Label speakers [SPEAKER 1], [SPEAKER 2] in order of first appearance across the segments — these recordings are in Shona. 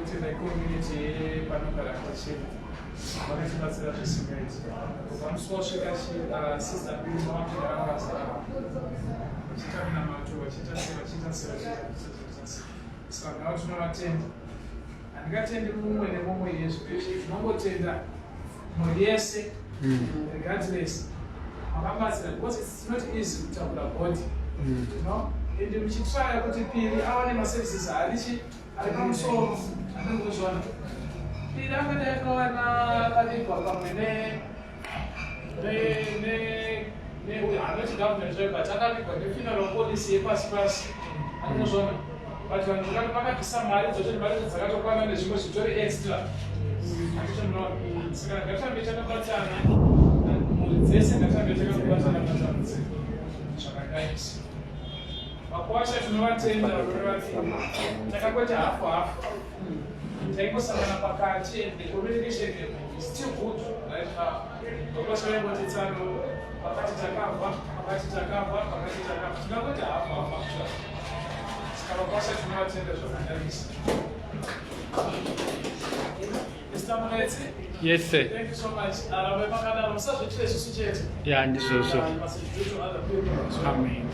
[SPEAKER 1] kuti community panogara pachena vakatibatsira zvisingaiti pamusosvika sister bimawatinarambasa vachitamina mato vachiita sera saka navo tinovatenda handingatendi mumwe nemumwe yezvipeshe tinongotenda mhuri yese regardless makabatsira because it's not easy kutakura body ende muchitraya kuti piri awane maservices ari pamusoro anongozvana piri akada yakawana karigwa pamwe anoti government zve but akarigwa nefuneral policy yepasi pasi anongozvana but vanhu vakabvisa mari dzoto mari dzakatokwana nezvimwe zvitori extra atichonona saka ngatirambe takabatana mhuri dzese ngatirambe takabatana matambudziko zvakadaisi makwasha tinovatenda takakweta hafu hafu taingosangana pakati and the communication is still good right now makwasha vaingotitsano pakati takabva tingakweta hafu hafu saka makwasha tinovatenda zvakadaisi. Mr. Munetsi?
[SPEAKER 2] Yes, sir.
[SPEAKER 1] Thank you so much.
[SPEAKER 2] Yeah, and this also. Amen.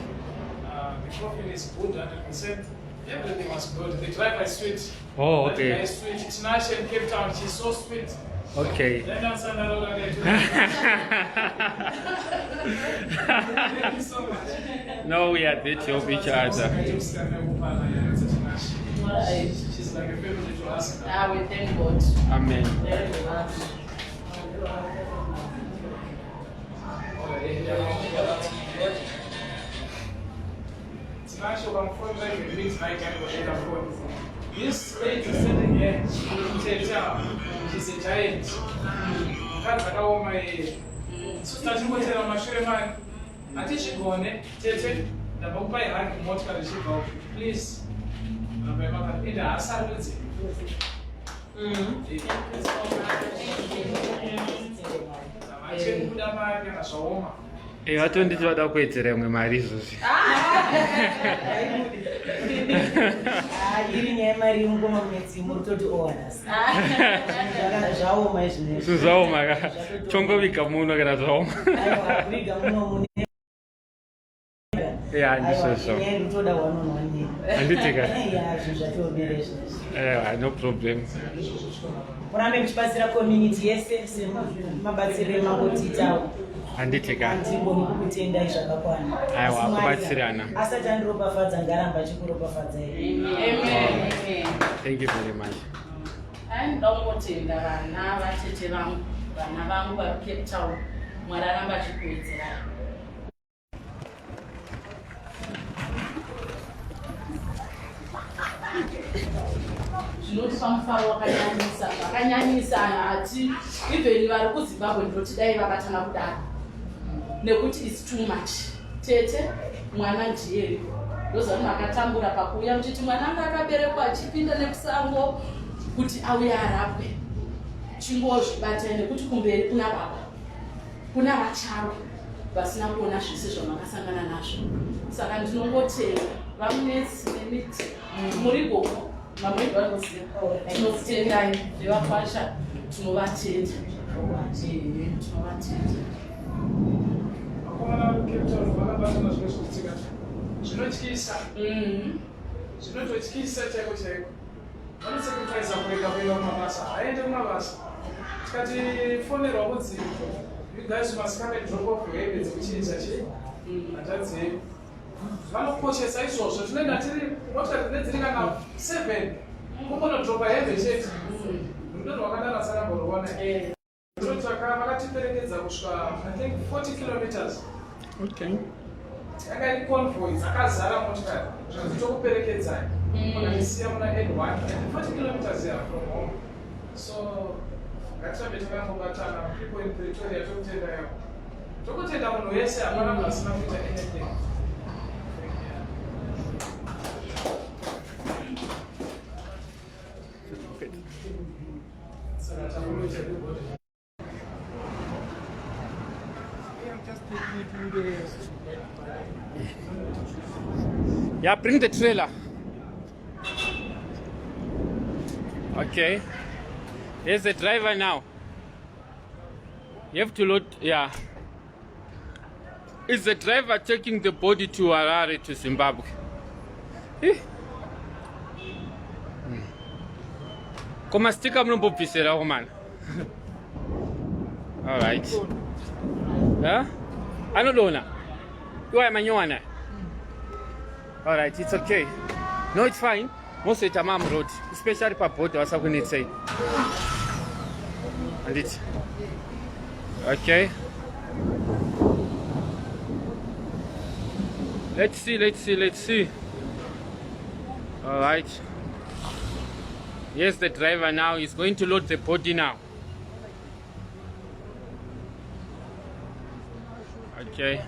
[SPEAKER 1] The coffee is good, 100%. Everything was good. The driver is sweet.
[SPEAKER 2] Oh, okay.
[SPEAKER 1] The guy is sweet. Tinashe in Cape Town, she's so sweet.
[SPEAKER 2] Okay.
[SPEAKER 1] Then I'm saying thank you so much.
[SPEAKER 2] No, we are there to help each other.
[SPEAKER 1] She's like a family to us.
[SPEAKER 3] We thank God.
[SPEAKER 2] Amen.
[SPEAKER 3] Very much.
[SPEAKER 1] This lady sitting here, she's a giant. Tachingotera mashure mani hatizvigone tete ndabakupai hagi motikari zvigawo please ende haasarudze vachekuda mari kana zvaoma
[SPEAKER 2] Vatonditi vada kuwedzera imwe mari izvozvi.
[SPEAKER 3] Iri nyaya mari yemukoma Munetsi muri toti owanasi. Zvaoma izvinezvi.
[SPEAKER 2] Zvaoma ka. Chongovika muno kana zvaoma.
[SPEAKER 3] Aiwa kuviga muno mune.
[SPEAKER 2] Yeah, ndizvozvo.
[SPEAKER 3] Nyaya inotoda one-on-one.
[SPEAKER 2] Handiti ka.
[SPEAKER 3] Yeah, zvinhu zvatiomera izvinezvi.
[SPEAKER 2] No problem.
[SPEAKER 3] Murambe muchibatsira community yese semabatsiro emangotiitawo.
[SPEAKER 2] Handiti ka.
[SPEAKER 3] Andigoni kukutendai zvakakwana.
[SPEAKER 2] Aiwa, kubatsirana.
[SPEAKER 3] Asati andiropafadza ngaramba achikuropafadza iri.
[SPEAKER 4] Amen.
[SPEAKER 2] Thank you very much.
[SPEAKER 4] Ndinoda kungotenda vana vatete vangu, vana vangu vari Cape Town, Mwari aramba achikuwedzerai. Zvinotipa mufaro wakanyanyisa hati even vari kuZimbabwe ndinoti dai vabatana kudaro nekuti it's too much. Tete mwana ndiye ndoza makatambura pakuuya muchiti mwana anga akaberekwa achipinda nekusango kuti auye arapwe chingozvibata nekuti kumberi kuna baba kuna vacharo vasina kuona zvese zvamakasangana nazvo. Saka ndinongotenga vamunetsi nemiti muri goko mamwedwa kuziva tinokutendai nevakwasha tinovatenda tinovatenda.
[SPEAKER 1] Zvinotyisa zvinototyisa chaiko chaiko vanosekutaiza kuenda kumabasa haende kumabasa tikati fonera kudzi you guys must come and drop off your hebe dzekuchiisa chii hatadzivi vanokoshesa izvozvo tinoenda tiri motikari dzine dziri kana 7 kumonodropa hebe chete rudo rwakadana sakamborwona vakatiperekedza kusvika I think 40 kilometers.
[SPEAKER 2] Okay.
[SPEAKER 1] Yanga iri convoy dzakazara motikari zvinhu zvitokuperekedzai vakatisiya muna N1 40 kilometers here from home. So ngatirambe takangobatana people in Pretoria tokutenda yavo tokutenda munhu wese hapana munhu asina kuita anything. Saka takunoita good.
[SPEAKER 2] Yeah, bring the trailer. Okay. Here's the driver now. You have to load, yeah. Is the driver taking the body to Harare to Zimbabwe? Koma stika munombopisira woman. All right. Huh? Anodona. You are Manywana. All right, it's okay. No, it's fine. Most of the time road, especially for boat, or something it's say. And it's okay. Let's see. All right. Yes, the driver now is going to load the body now. Okay.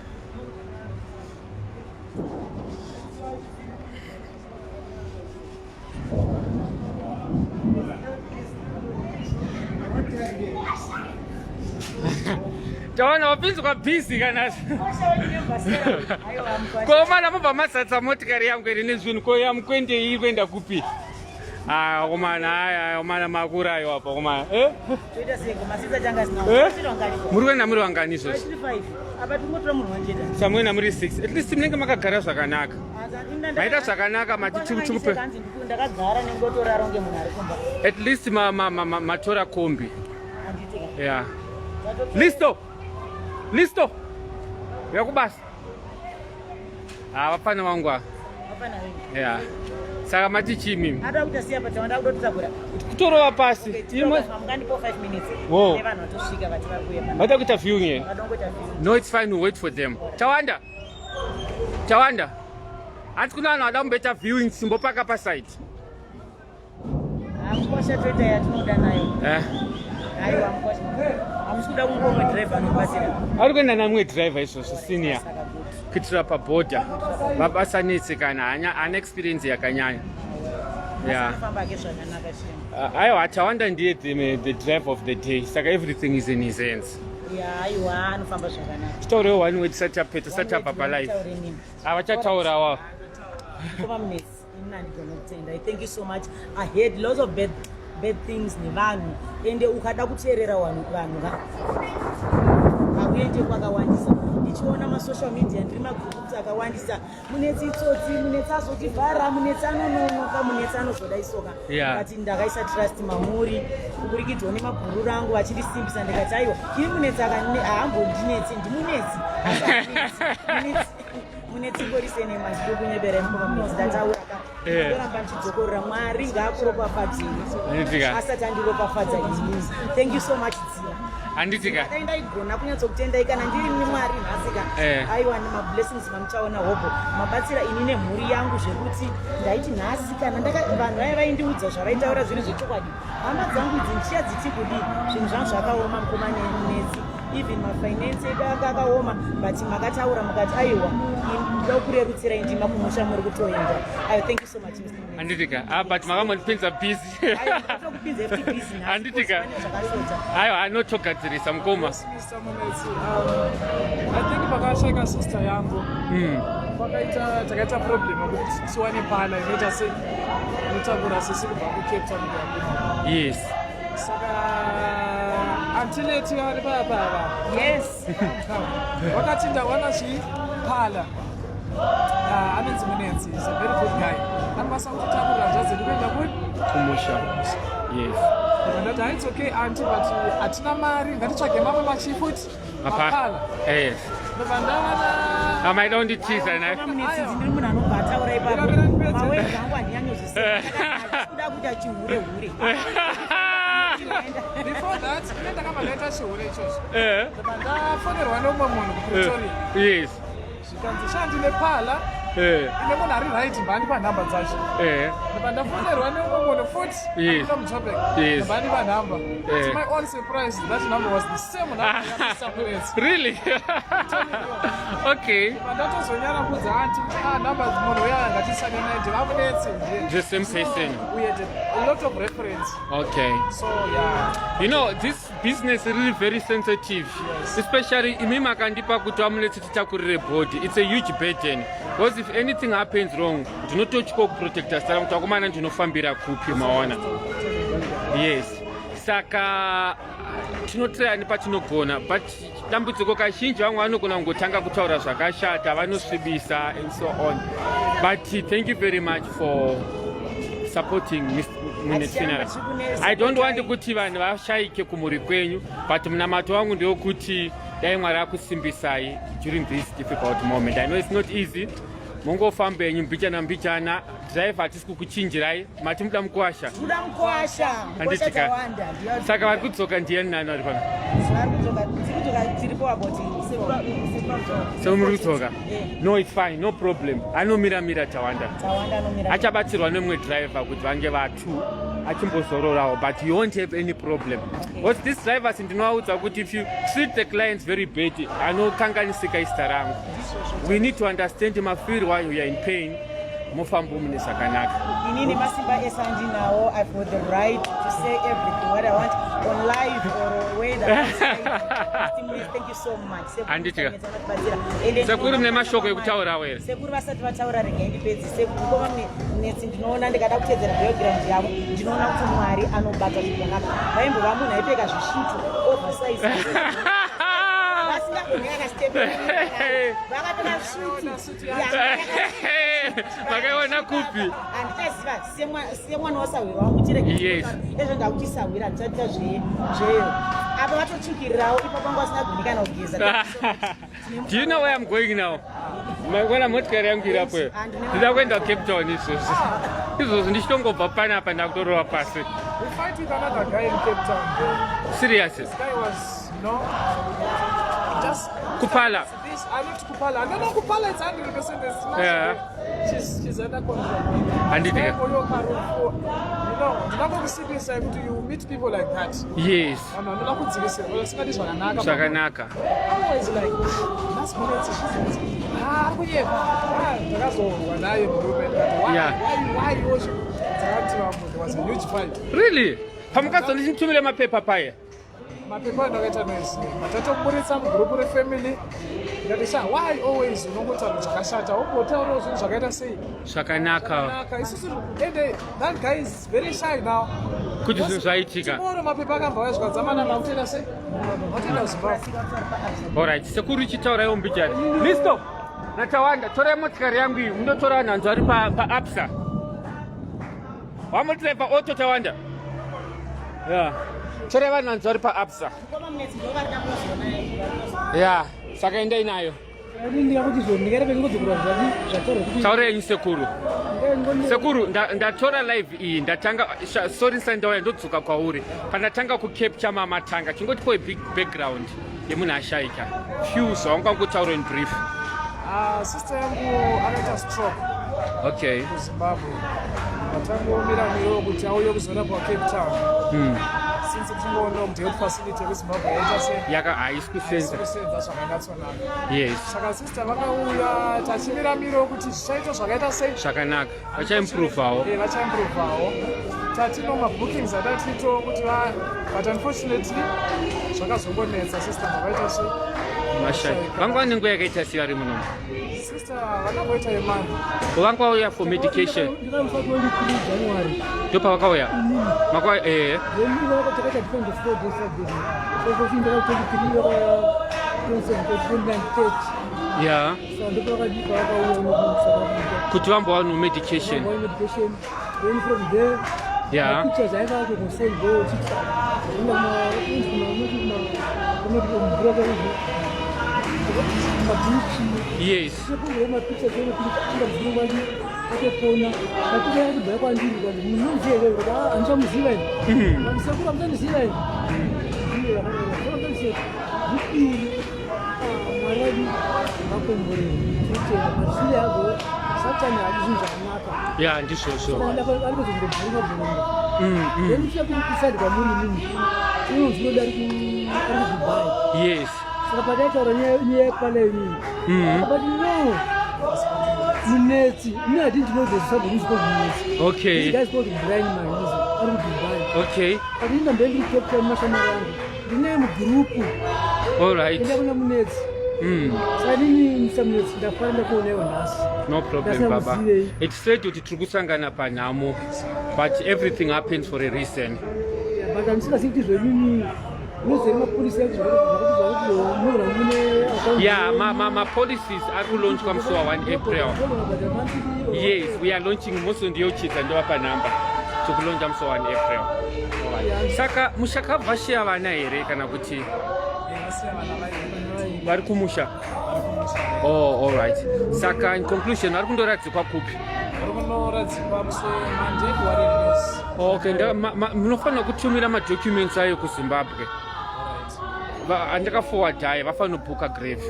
[SPEAKER 2] Tawana wapinzi kwa busy kana. Kwa maana mba masatsa motikari yangu ine zvinhu ko yamkwende iyi kwenda kupi. Komana haya komana makura ayo apa komana
[SPEAKER 3] toita seko masisa changa sina
[SPEAKER 2] muri kwenda muri wangani izvozvo
[SPEAKER 3] 25 apa timotora munhu wanjeda
[SPEAKER 2] samwena muri 6 at least munenge makagara zvakanaka maita zvakanaka machitukupe
[SPEAKER 3] ndakagara nengotora ronge munhu ari kumba
[SPEAKER 2] at least matora kombi
[SPEAKER 3] anditika
[SPEAKER 2] yeah listo yakubasa vapana vangu
[SPEAKER 3] apana wewe
[SPEAKER 2] yeah saka mati chimi
[SPEAKER 3] ada kutasiya patawanda kudotsagura
[SPEAKER 2] kutorova pasi
[SPEAKER 3] mungani po 5 minutes
[SPEAKER 2] Whoa.
[SPEAKER 3] nevanhu vatosvika vati vari kuya
[SPEAKER 2] vada kuita viewing here
[SPEAKER 3] vadongota viewing
[SPEAKER 2] no it's fine we wait for them tawanda hanzi kuna vanhu vada kumboita viewing simbopaka pasite
[SPEAKER 3] amukosha toita yatinoda nayo aiwa amukosha hamusi kuda kungomwe driver anobatsira
[SPEAKER 2] ari kuenda namwe driver izvozvo senior kuitira pabhodha mabasa netse kana hana experience yakanyanya yeah
[SPEAKER 3] famba ke zvakanaka chini
[SPEAKER 2] aiwa tawanda ndiye the driver of the day saka everything is in his hands
[SPEAKER 3] ya aiwa anofamba zvakanaka
[SPEAKER 2] chitaurewo one way tisati abva palife vachataurawo
[SPEAKER 3] koma munesi ini handigona kutenda. Thank you so much. I heard lots of bad things nevanhu ende ukada kuteerera vanhu akuende kwakawandisa ndichiona masocial media ndiri magroups akawandisa munetsi itsotsi munetsi azotivhara munetsi anononoka munetsi anozoda isoka kati ndakaisa trust mamuri kuburikidzwa nemabhururu angu vachirisimbisa ndikati aiwa iri munetsi haambondinetsi ndimunetsi munetsi ngorisene mazvido kunyebera mukova munetsi ndataura ndoramba ndichidzokorera mwari ngaakuropafadzei asati andiropafadza izvizvi. Thank you so much Tsira.
[SPEAKER 2] Handitika
[SPEAKER 3] ndaigona kunyatsokutendai kana ndiri nemwari nhasika aiwa nemablessings mamuchaona hopo mabatsira ini nemhuri yangu zvekuti ndaiti nhasi kana vanhu vaya vaindiudza zvavaitaura zviri zvechokwadi hama dzangu idzi ndichiya dziti kudi zvinhu zvangu zvakaoma mukoma nenetsi even mafinance edu akaoma but makataura mukati aiwa ndoda kurerutsirai ndima kumusha muri kutoenda. Thank you so much Mr.
[SPEAKER 2] Handitika but makamondipinza busy
[SPEAKER 3] tokupinza FT busy
[SPEAKER 2] Handitika aiwa anotogadzirisa mukoma
[SPEAKER 1] Mr. Munetsi, I think pakasheka sister yangu takaita problem kuti tiwane pala inoita se inotakura sesi kubva kuCape Town.
[SPEAKER 2] Yes
[SPEAKER 1] Saka antileti vari papa
[SPEAKER 3] yes
[SPEAKER 1] wakati ndawana zvipala anonzi Munetsi is a very good guy anobasa kutakurira zvazedu kuenda
[SPEAKER 2] kumusha yes
[SPEAKER 1] ndati it's okay auntie but hatina mari ngatitsvage mamwe machifuti mapala
[SPEAKER 2] yes
[SPEAKER 1] ndobandavana
[SPEAKER 2] amaida kunditiza
[SPEAKER 3] munetsi ndiri munhu anobva ataura ipapo mawezi angu handiyanyozvisekuda kuita chihure
[SPEAKER 1] before that ine ndakamboita chihure ichocho ndafonerwa nomwe munhu kupretoria
[SPEAKER 2] yes
[SPEAKER 1] zvikanzi shandine pala ine munhu ari right mbani panhamba dzacho ndafonerwa nomwe munhu futi nomutopic mbani panhamba. To my own surprise that number was the same number
[SPEAKER 2] really okay
[SPEAKER 1] ndatozonyara kudza anti number munhu uya ngatisane naye ndivamunetsi
[SPEAKER 2] the same person
[SPEAKER 1] we had a lot of reference.
[SPEAKER 2] Okay
[SPEAKER 1] so yeah
[SPEAKER 2] you know this business is really very sensitive especially imi makandipa kuti vamunetsi titakurire body it's a huge burden because if anything happens wrong ndinototya kuprotecta saka kuti akomana ndinofambira kupi maona Yes. Saka tinotreya nepatinogona, but dambudziko kazhinji vamwe vanogona kungotanga kutaura zvakashata, vanosvibisa and so on. But thank you very much for supporting Munetsi. I don't want kuti vanhu vashaike kumhuri kwenyu, but munamato wangu ndewokuti dai Mwari akusimbisai during this difficult moment. I know it's not easy. Mungofamba henyu mbichana drive hatisi kukuchinjirai, mati muda mukuwasha.
[SPEAKER 3] Muda mukuwasha.
[SPEAKER 2] Handitika. Saka vari kudzoka ndiani nani vari pano? So muri kudzoka? No, it's fine, no problem. Anomira Tawanda. Achabatsirwa nemumwe driver kuti vange vatu achimbozororawo, but you won't have any problem. What these drivers ndinovaudza kuti if you treat the clients very bad, anokanganisika izita rangu. We need to understand mafeel why you are in pain. Mufambu mune sakanaka.
[SPEAKER 3] Inini masimba esandi now, I've got the right to say everything what I want on live or whether. Thank you so much.
[SPEAKER 2] Anditika. Sekuru mne mashoko yekutaura were.
[SPEAKER 3] Sekuru vasati vataura rega indipedzi. Sekuru koma Munetsi ndinoona ndikada kutedzera background yavo. Ndinoona kuti Mwari anobata zvakanaka. Vaimbo vamunhu aipfeka zvisvutu oversize.
[SPEAKER 2] Vakaona kupi?
[SPEAKER 3] Handitaziva semwana wasawirwa kutireka.
[SPEAKER 2] Yes.
[SPEAKER 3] Ezvo ndakutisawira nditaita zveyo. Apa vatotsukirirawo ipo pangu vasina kunikana kugeza.
[SPEAKER 2] Do you know where I'm going now? Mangwana motikari yangu irapo. Ndida kuenda Cape Town izvozvo. Izvozvo ndichitongobva panapa ndakutorova pasi.
[SPEAKER 1] We fight with another guy in Cape Town.
[SPEAKER 2] Serious?
[SPEAKER 1] This guy was, just
[SPEAKER 2] Kupala.
[SPEAKER 1] This, I need to Kupala. No, Kupala is 100%.
[SPEAKER 2] Yeah.
[SPEAKER 1] She's under control.
[SPEAKER 2] And it,
[SPEAKER 1] you meet people like that.
[SPEAKER 2] Yes.
[SPEAKER 1] Shaganaka. Always like, that's Munetsi. Why you was a huge fight.
[SPEAKER 2] Really? Pamukazo nichitumile mapepa paye.
[SPEAKER 1] Mapepa ndakaita noise. Matatokuburitsa mugroup refamily. Ndatisha, why always unongotaura zvakashata? Wotaura zvinhu zvakaita sei?
[SPEAKER 2] Zvakanaka.
[SPEAKER 1] That guy is very shy now.
[SPEAKER 2] Kuti zvinhu zvaitika.
[SPEAKER 1] Tomorrow mapepa akambauya zvikadzamana mautenda sei? Mautenda Zimbabwe.
[SPEAKER 2] Alright, sekuru chitaura iwo mbichari. Listo. Natawanda, tora motikari yangu iyi, mundotora nhanzu ari pa-APSA. Wamutireva auto Tawanda. Yeah. Tora vanhanzu ari pa-APSA. Yeah, saka endai nayo. Taura yenyu sekuru. Sekuru, ndatora live iyi, ndatanga, sorry sandauya ndodzoka kwauri. Pandatanga kucapture mamatanga, chingotipo big background yemunhu ashaika. Few zvaungangotaura in brief.
[SPEAKER 1] Sister yangu akaita stroke.
[SPEAKER 2] Okay.
[SPEAKER 1] Zimbabwe. Matangomira miro kuti auye kuzoona pa Cape Town. Since tingoona kuti health facility yeZimbabwe yaita sei?
[SPEAKER 2] Haisi kusenza.
[SPEAKER 1] Kusenza zvakanatsonaka.
[SPEAKER 2] Yes.
[SPEAKER 1] Saka sister vakauya tachimira miro kuti zvichaita zvakaita sei?
[SPEAKER 2] Zvakanaka. Vachaimprovawo.
[SPEAKER 1] Vachaimprovawo. Tatino mabookings adatito kuti but unfortunately zvakazongonetsa sister zvakaita sei?
[SPEAKER 2] Mashai. Vangwa nenguva yakaita sei vari muno?
[SPEAKER 1] Sister vakamboita yemani.
[SPEAKER 2] Vangwa vauya for medication. Ndopa vakauya? Makauya Yeah. Kuti vambova no medication. Yeah. Yes. Yeah, this also. Yes.
[SPEAKER 3] Munetsi. I didn't know there's somebody who's called Munetsi.
[SPEAKER 2] Okay.
[SPEAKER 3] This guy's called Brian Man. Dubai.
[SPEAKER 2] Okay.
[SPEAKER 3] But in the belly kept on the name group.
[SPEAKER 2] All right.
[SPEAKER 3] Munetsi. So I didn't some the friend of us.
[SPEAKER 2] No problem, Baba. It's straight to Trukusangana Panamo, but everything happens for a reason.
[SPEAKER 5] but andisingasiiti zvenini unozere mapurisa
[SPEAKER 2] Yeah, my policies are launch from so 1 April. Yes, we are launching most of the ochis and our number to launch them so 1 April. Saka mushaka vashia vana here kana kuti vari kumusha. Oh, all right. Saka in conclusion vari kundoradzikwa kupi? Okay, munofanira kutumira madocuments ayo kuZimbabwe. Andaka forward die vafano book a grave.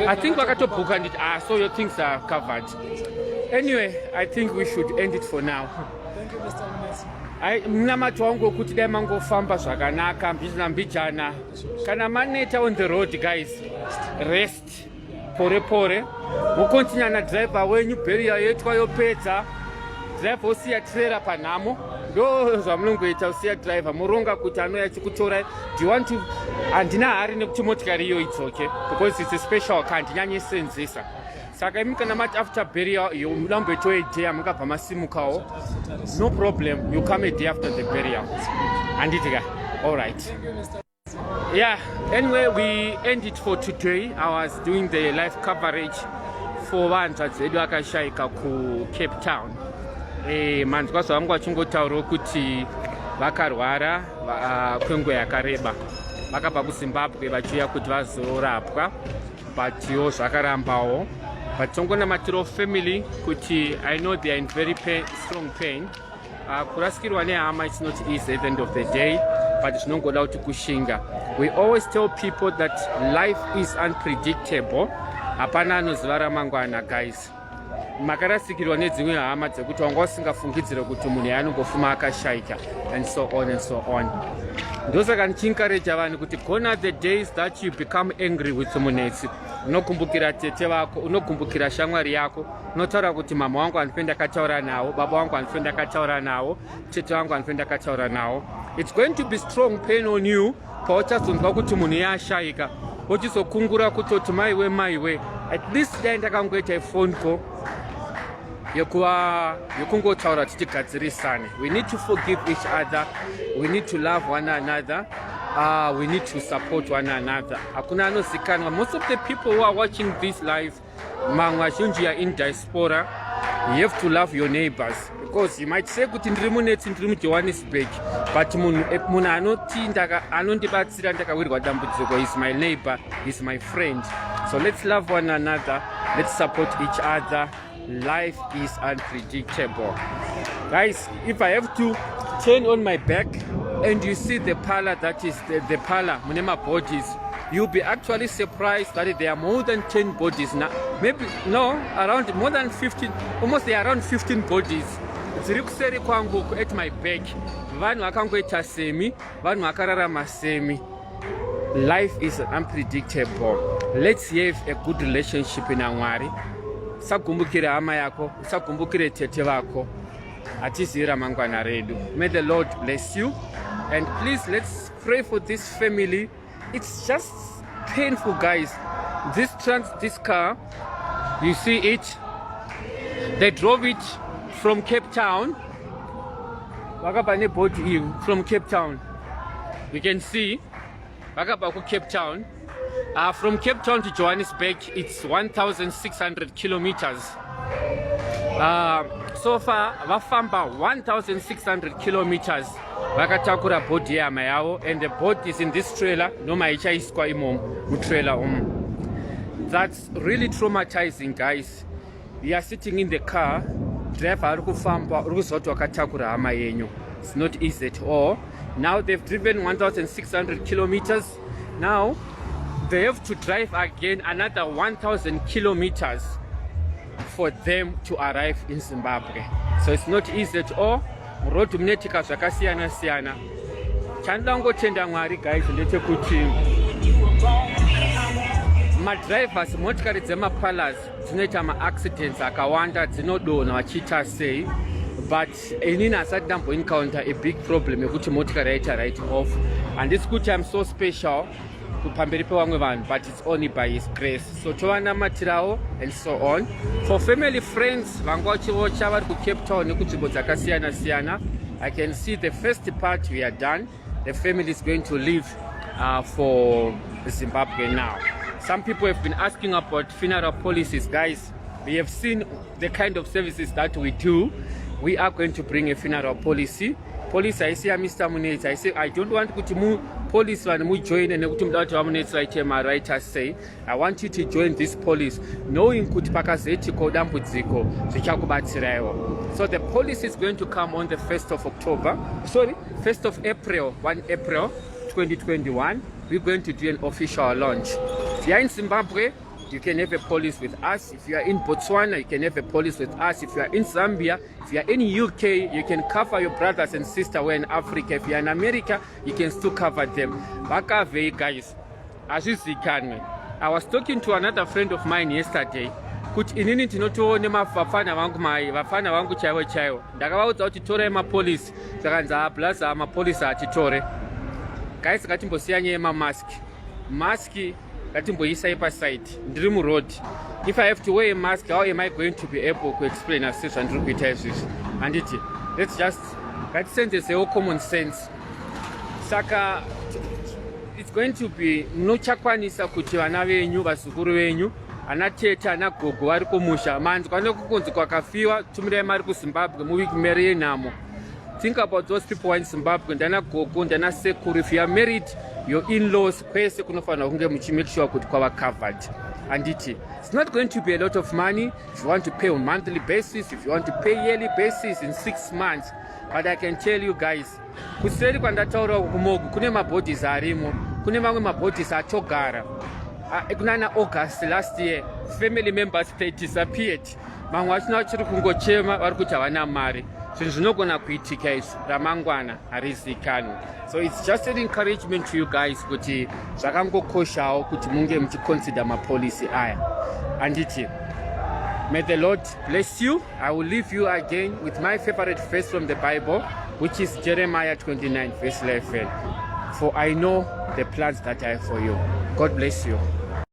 [SPEAKER 2] I think vakatobooka and so your things are covered. Anyway, I think we should end it for now.
[SPEAKER 5] Thank you, Mr. Munetsi.
[SPEAKER 2] Mnamato wangu kuti dai mangofamba zvakanaka mbijana kana maneta on the road, guys, rest pore mukontinya na driver wenyu beriya yetwa yopedza driver usiya trailer panhamo ndo zvamunongoita usiya driver muronga kuti anoya chikutora. Do you want to andina hari nekuti motikari iyo it's okay because it's a special car ndinyanyeisenzesa. Saka imi kana mati after burial you mulamboito a day mukabva masimukawo, no problem, you come a day after the burial. Anditika. All right. Yeah, anyway, we end it for today. I was doing the live coverage for vanhu vedu vakashaika ku Cape Town. Manzwa zvavangu vachingotaurawo kuti vakarwara kwenguva yakareba, vakabva kuZimbabwe vachiuya kuti vazorapwa, but iwo zvakarambawo. But tongonamatirawo family kuti I know they are in very strong pain. Kurasikirwa nehama it's not easy at the end of the day, but zvinongoda kuti kushinga. We always tell people that life is unpredictable. Hapana anoziva ramangwana, guys. Makarasikirwa nedzimwe hama dzekuti wanga usingafungidzire kuti munhu yanongofuma akashaika and so on and so on. Ndosaka ndichinkareja vanhu kuti gone are the days that you become angry with Munetsi. Unokumbukira tete vako, unokumbukira shamwari yako, unotaura kuti mama wangu andife ndakataura nawo, baba wangu andife ndakataura nawo, tete wangu andife ndakataura nawo. It's going to be strong pain on you pauchazonzwa kuti munhu yashaika, uchizokungura kutoti maiwe at least dai ndakangoita phone call yokungotaura tichigadzirisane. We need to forgive each other, we need to love one another, we need to support one another. Hakuna anozikanwa. Most of the people who are watching this live, mamwe azhinji are in diaspora. You have to love your neighbors, because you might say kuti ndiri Munetsi, ndiri muJohannesburg, but munhu anoti anondibatsira ndakawirwa dambudziko is my neighbor, is my friend. So let's love one another, let's support each other. Life is unpredictable. Guys, if I have to turn on my back and you see the pala, that is the pala, Munema bodies, you'll be actually surprised that there are more than 10 bodies now. Maybe, no, around more than 15, almost there are around 15 bodies. Zirikuseri kwangu at my back. Vanhu vakangoita semi, vanhu vakararama semi. Life is unpredictable. Let's have a good relationship in Mwari. Sakumbukire hama yako, sakumbukire tete vako. Atizira mangwana redu. May the Lord bless you. And please, let's pray for this family. It's just painful, guys. This car, you see it? They drove it from Cape Town. Wakabane boat from Cape Town. You can see Wakabaku Cape Town. From Cape Town to Johannesburg, it's 1,600 kilometers. So far, vafamba 1,600 kilometers. Vakatakura boat yama yao, and the boat is in this trailer. No maicha iskwa imo mutrailer That's really traumatizing, guys. We are sitting in the car. Driver arikufamba urikuzoto akatakura hama yenyu. It's not easy at all. Now they've driven 1,600 kilometers. Now they have to drive again another 1,000 kilometers for them to arrive in Zimbabwe. So it's not easy at all. Road to Munetika zvakasiyana siyana. Chandangotenda Mwari, guys, ndete kuti madrivers motikari dzemapalas dzinoita ma-accidents akawanda, dzinodonha vachiita sei, but inini hasati ndamboencounter a big problem yekuti motikari yaita writing off. And this kuti I'm so special pamberi pevamwe vanhu, but it's only by his grace. So tovanamatirao and so on. For family, friends vanga vachivocha vari kuCape Town nekunzvimbo dzakasiyana siyana, I can see the first part we are done. the family is going to leave for Zimbabwe now. Some people have been asking about funeral policies. Guys, we have seen the kind of services that we do. We are going to bring a funeral policy. Police, I say, Mr. Munetsi, I say, I don't want to move police when we join and my writers say, I want you to join this police, knowing so the police is going to come on the 1st of October, sorry, 1st of April, 1 April 2021. We're going to do an official launch. If you are in Zimbabwe, you can have a police with us. If you are in Botswana, you can have a police with us. If you are in Zambia, if you are in UK, you can cover your brothers and sisters who are in Africa. If you are in America, you can still cover them. Bakave, guys. As you see, I was talking to another friend of mine yesterday. Kuti inini tinotoone mafana wangu chaiwo chaiwo. Ndakavaudza kuti tore mapolisi. Saka blaza mapolisi atitore. Guys, ngatimbosiyanye mask. Mask ngatimboisa paside. Ndiri muroad. If I have to wear a mask, how am I going to be able to explain as such and repeat as this? And let's just send us a common sense. Saka it's going to be no chakwanisa kuti vana venyu vasukuru venyu anateta anagogo vari kumusha manzi kwanokukunzi kwakafiwa tumirai mari kuZimbabwe muviki meri yenhamo. Think about those people who are in Zimbabwe, ndana gogo, ndana sekuru. If you are married, your in-laws, kwese kunofana kunge muchi make sure kuti kwava covered. And it's not going to be a lot of money if you want to pay on monthly basis, if you want to pay yearly basis in 6 months. But I can tell you guys, kuseri kwandataura kumogu, kune mabodies arimo, kune mamwe mabodies atogara. Kunana August last year, family members, they disappeared. Mamwe vachina vachiri kungochema vari kuti havana mari. So zvinogona kuitika izvo ramangwana harizikanwi. So it's just an encouragement to you guys kuti zvakangokoshawo kuti munge muchiconsider mapolicy aya. Anditi, may the Lord bless you. I will leave you again with my favorite verse from the Bible, which is Jeremiah 29 verse 11. For I know the plans that I have for you. God bless you.